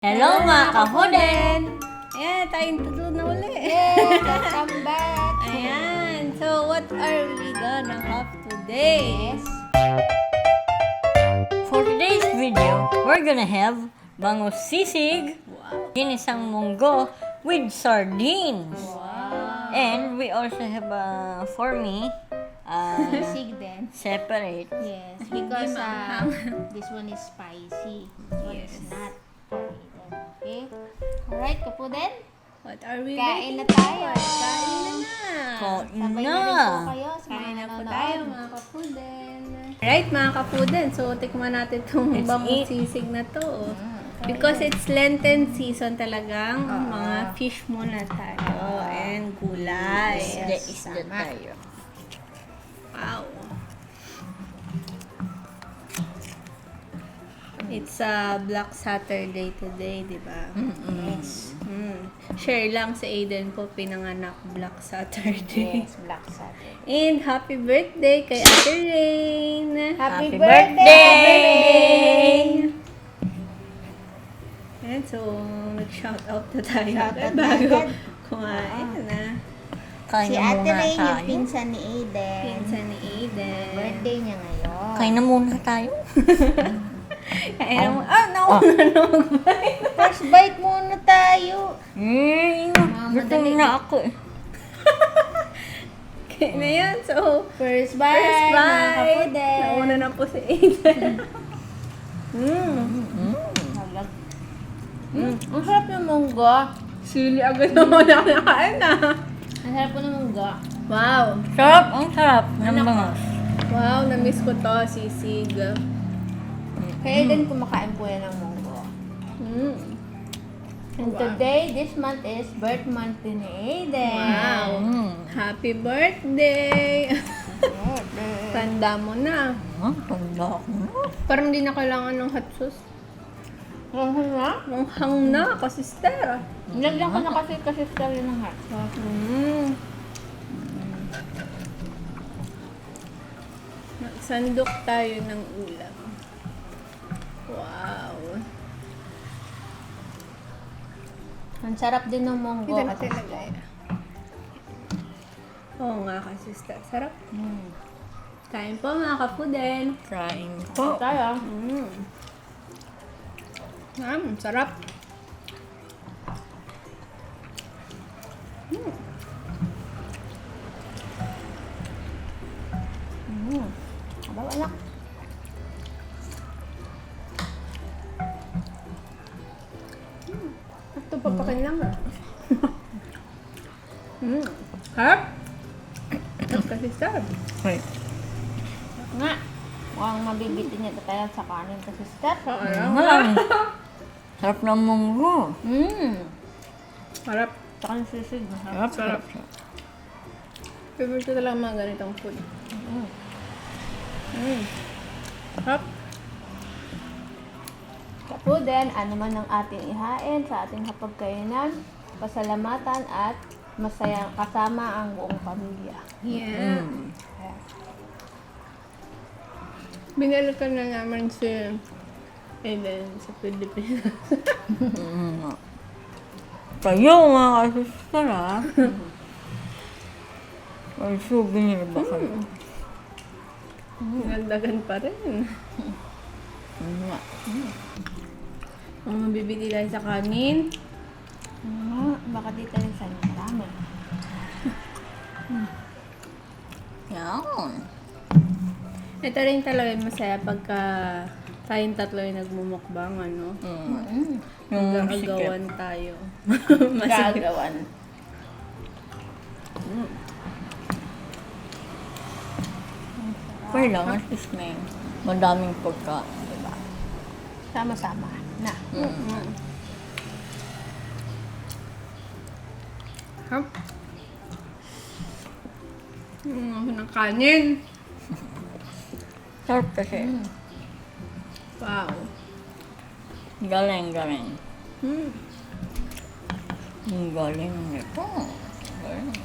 Hello mga ka-fooden! Ayan, tayong tatlo na uli. Yes, welcome back. Ayan, so what are we gonna have today? Yes. For today's video, we're gonna have Bangus Sisig, Ginisang Monggo with sardines. Wow. And we also have, for me, Sisig din. separate. Yes, because this one is spicy. This one is not. Okay. Alright, ka-fooden. What are we Kain na waiting tayo. for? Kain na! Sabay na na rin po kayo sa Kain mga na po nanonood. tayo mga ka-fooden. Right mga ka-fooden, so tikman natin itong bangus sisig na to. Because it's Lenten season talagang, mga fish muna tayo and gulay. Isda tayo. Wow. It's a Black Saturday today, di ba? Yes. Share lang sa Aiden po, pinanganak Black Saturday. Yes, Black Saturday. And happy birthday kay Ate Rain! Happy birthday! And so, nag-shoutout na tayo Shoutout bago agad. kumain na. Si Ate Ray, yung pinsan ni Aiden. Pinsan ni Aiden. Birthday niya ngayon. Kain na muna tayo. Kain na muna. Nauna na mag-bite. First bite muna tayo. Gutom na ako eh. Kaya na yan. So, First bite. first mga bite. ka-fooden. Nauna na po si Aiden. Ang sarap yung munggo. Sili agad naman ako nakain na. Ang sarap po ng munggo. Wow. Sarap, ang sarap ng bangus. Wow, na-miss ko to, sisig. Kaya din kumakain po yan ng munggo. And today, this month is birth month ni Aiden. Wow. Happy birthday. Tanda mo na. Tanda ko na. Parang hindi na kailangan ng hot sauce. Na? Manghang na, kasister. Nilagyan ko na kasi story ng hot sauce. Sandok tayo ng ulam. Wow. Ang sarap din ng munggo. Ito na talaga eh. Oo nga, kasister. Sarap. Kain po mga ka-fooden. Kain po. Tayo. Sarap. Aba, wala. Ito papakin lang ah. Harap. Sarap kasister. Wait. Nga. Mukhang mabibitin niya tayo sa kanin kasi step. Sarap ng munggo. Harap. Saka yung sisig. Sarap, sarap. Favorite ko talaga mga ganitong food. Harap. Ka-fooden, ano man ang ating ihain sa ating hapagkainan, pasalamatan at masayang kasama ang buong pamilya. Yeah. Binalikan na naman si Aiden sa Pilipinas. Kayo mga kasister ha. May souvenir ba kayo? Nagdagan pa rin. Ang mabibili tayo sa kanin. Baka dito rin sa marami. Yan. Ito rin talaga yung masaya pagka tayong tatlo yung nagmumukbang, ano? Yung Nag-agawan tayo. Masaya. Gagawan. Kailangan at least may madaming pagkain, diba? Sama-sama. Na. Harap. Ng kanin. Sarap kasi. Wow. Galing, galing. Mm. Ang galing nito. Galing.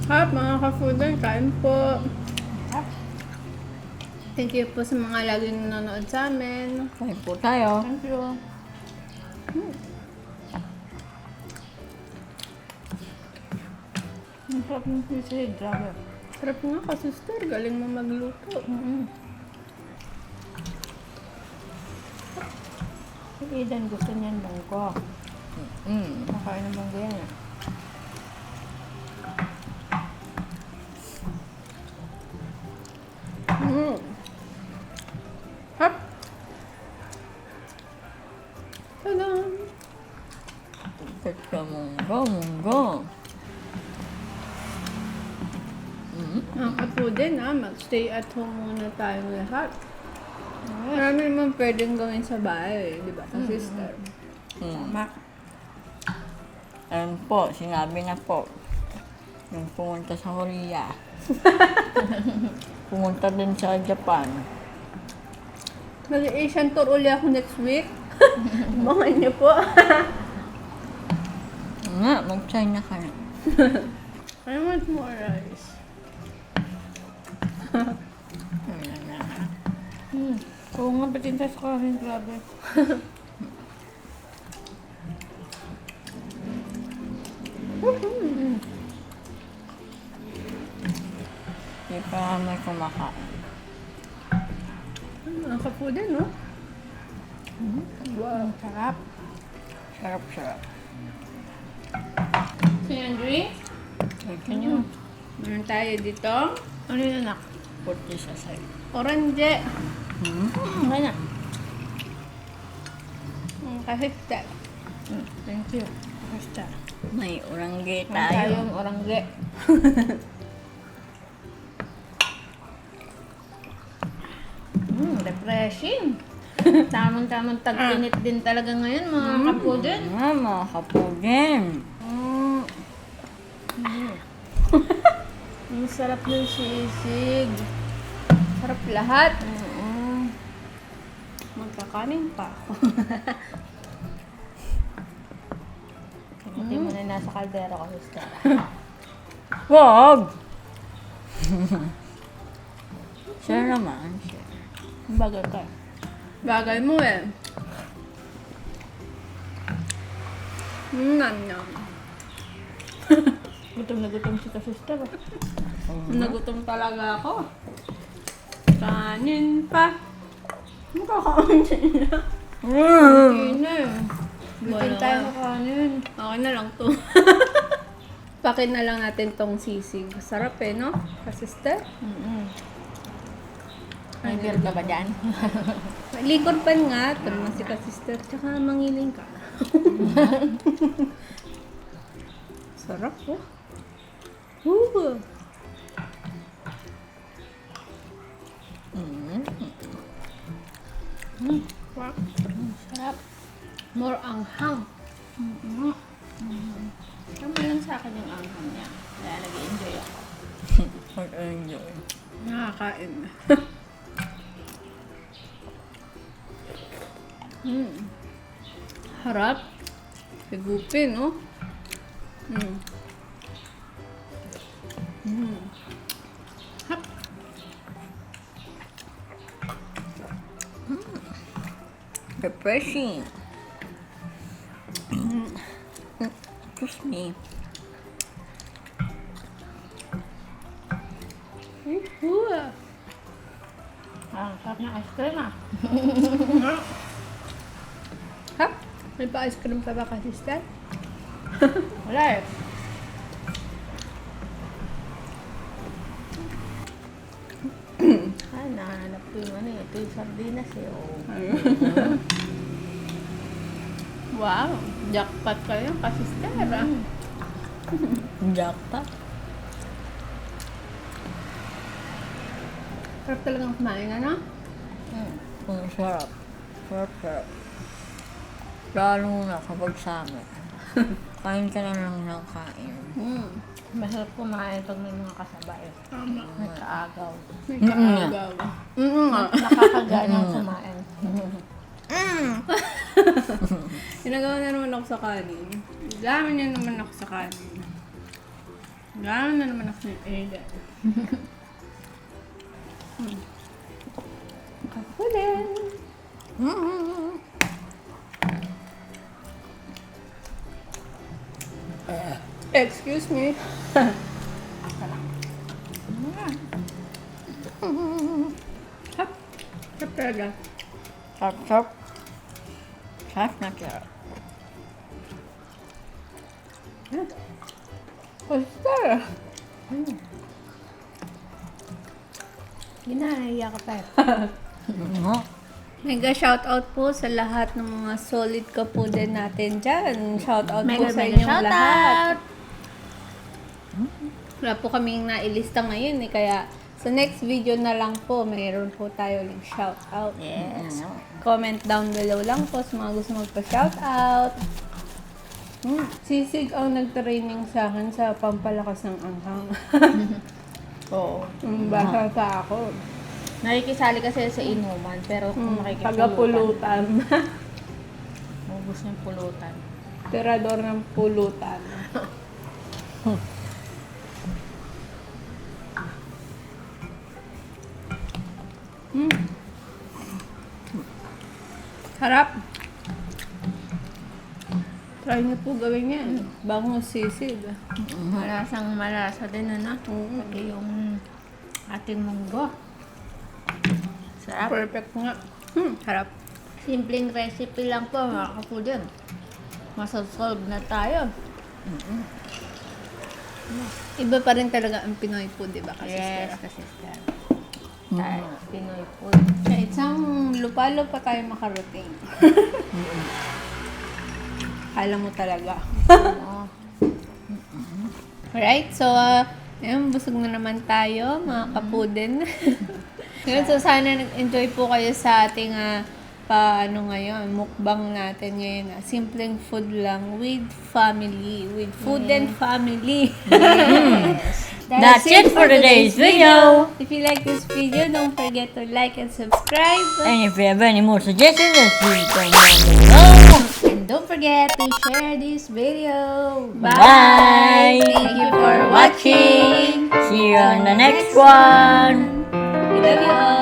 Harap mga ka-fooden, kain po. Thank you po sa mga laging nanonood sa amin. Kain po tayo. Thank you. Ang sarap ng sisig, grabe. Sarap nga ka, sister. Galing mo magluto. Si Eden gusto niyan monggo. Nakain ng monggo yan ah. Hap! Tadam! Monggo, monggo. Mga ka-fooden, mag-stay at home muna tayong lahat. Marami naman pwedeng gawin sa bahay, di ba, sister? Tama. Ayun po, sinabi na po. Yung pumunta sa Korea. Pumunta din sa Japan. Mag-Asian tour uli ako next week. Abangan niyo po. Nga, mag-China ka na. I want more rice. Oo nga, batin tayo sa kanin, grabe. Di pa may kumakain. Mga ka-fooden, no? Wow, sarap. Sarap, sarap. Si Andre, meron tayo dito. Ano yun, anak? Puti sa side. Orange. Kaya na. Kahit Thank you. Basta. May orangge Tayo. tayo. Tayong orangge. Refreshing. Tamang-tamang tag-init din talaga ngayon, mga ka-fooden. Nga, mga kapugin. ang sarap ng sisig. Sarap lahat. Magkakanin pa ako. Hindi mo na nasa kaldero ko, sister. Wag! Share naman. Share. Bagal ka. Bagay mo eh. Nam. Gutom na gutom si ka-sister. Nagutom talaga ako. Kanin pa. Makakain siya. Hindi na eh. Wala. Gutom tayo sa kanin. Okay na lang to. Pakin na lang natin tong sisig. Sarap eh, no? Ka-sister? May beer ka ba dyan? Likod pa nga. Ito naman si ka-sister. Tsaka mangiling ka. Sarap oh. Woo! Wow. Sarap. More anghang. Tama lang sa akin yung anghang niya. Kaya nag-enjoy ako. Mag-enjoy. Nakakain. Harap. Higupin, no? Hap. Refreshing. Excuse me. Sarap ng ice cream ah. Hap. May pa-ice cream pa ba ka, sister? Wala eh. Ay, nahanap ko yung ano eh. Ito yung sardinas eh. Oh. Wow. Jackpot kayo, ka, sister. Jackpot. Sarap talagang kumain, ano? Ang sarap. Sarap, sarap. Lalo na kapag summer. Kain ka na lang ng kain. Masarap kumain pag may mga kasabay. Tama. May kaagaw. May kaagaw. Nga. Nakakaganang kumain. Ginagawa na naman ako sa kanin. Dami na naman ako sa kanin. Dami na naman ako sa Eden. ka-fooden. Excuse me. Hap. Hap talaga. Sarap. Sarap na sarap. Basta. Ginahaya ka pa. Mega shoutout po sa lahat ng mga solid ka-fooden natin dyan. Shoutout po sa inyong lahat. Wala po kaming nailista ngayon eh, kaya sa next video na lang po, mayroon po tayo uling shoutout. Yes. Comment down below lang po sa mga gusto magpa-shoutout. Sisig ang nag-training sa akin sa pampalakas ng anghang. Oo. Basa sa ako. Nakikisali kasi sa inuman, pero kung makikipulutan. Taga-pulutan. Ubus ng pulutan. Tirador ng pulutan. Harap. Try niyo po gawin yan. Bangus Sisig. Malasang malasa din Pati yung ating munggo. Sarap. Perfect nga. Harap. Simpleng recipe lang po mga ka-fooden. Masasolve na tayo. Iba pa rin talaga ang Pinoy food, di ba? Kasi Yes, Sarah? kasi sarap. Tayo, Pinoy food. Sa isang lupalo pa tayo makarating. Kala mo talaga. Oo. Alright, so, ayun, busog na naman tayo, mga ka-fooden. Yun, so sana nag-enjoy po kayo sa ating ngayon, mukbang natin ngayon. Simpleng food lang with family, with food and family. Yes. That's it for today's video. If you like this video, don't forget to like and subscribe. And if you have any more suggestions, please comment below. And don't forget to share this video. Bye. Thank you for watching. See you on the next one. We love you all.